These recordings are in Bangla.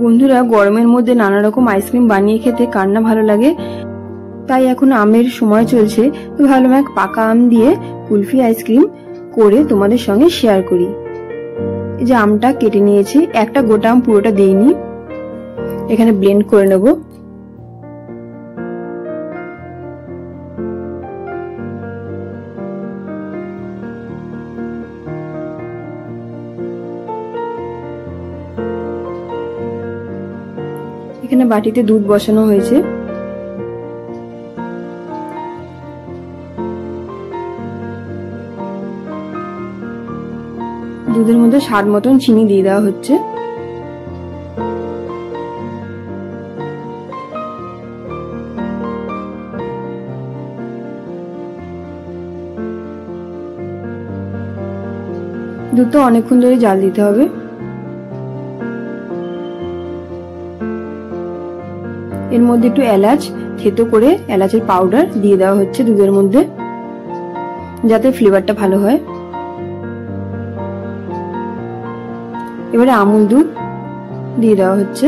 বন্ধুরা, গরমের মধ্যে নানা রকম আইসক্রিম বানিয়ে খেতে কার না ভালো লাগে। তাই এখন আমের সময় চলছে, তো ভাবলাম এক পাকা আম দিয়ে কুলফি আইসক্রিম করে তোমাদের সঙ্গে শেয়ার করি। এই যে আমটা কেটে নিয়েছি, একটা গোটা আম পুরোটা দেইনি, এখানে ব্লেন্ড করে নেব। এখানে বাটিতে দুধ বসানো হয়েছে, দুধের মধ্যে স্বাদ মতন চিনি দিয়ে দেওয়া হচ্ছে। দুধটা অনেকক্ষণ ধরে জাল দিতে হবে। এর মধ্যে একটু এলাচ থেতো করে এলাচের পাউডার দিয়ে দেওয়া হচ্ছে দুধের মধ্যে, যাতে ফ্লেভারটা ভালো হয়। এবারে আমুল দুধ দিয়ে দেওয়া হচ্ছে।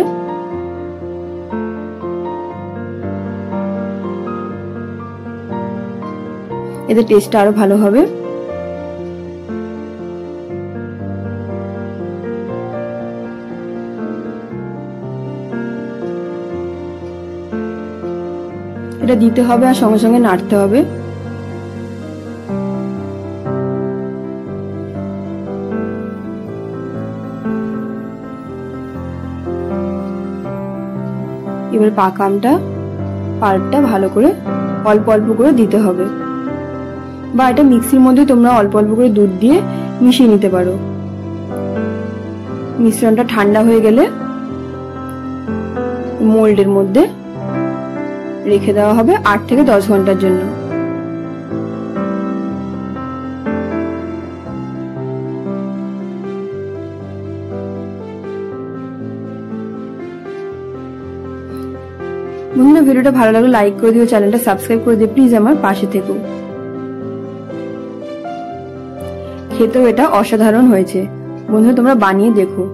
এতে টেস্টটা আরো ভালো হবে। এটা দিতে হবে আর সঙ্গে সঙ্গে নাড়তে হবে। এবার পাকা আমটা পাল্পটা ভালো করে অল্প অল্প করে দিতে হবে, বা এটা মিক্সির মধ্যে তোমরা অল্প অল্প করে দুধ দিয়ে মিশিয়ে নিতে পারো। মিশ্রণটা ঠান্ডা হয়ে গেলে মোল্ডের মধ্যে রেখে দেওয়া হবে 8 থেকে 10 ঘন্টার জন্য। বন্ধুরা, ভিডিওটা ভালো লাগলে লাইক করে দিও, চ্যানেলটা সাবস্ক্রাইব করে দিও, প্লিজ আমার পাশে থেকো। খেতেও এটা অসাধারণ হয়েছে বন্ধুরা, তোমরা বানিয়ে দেখো।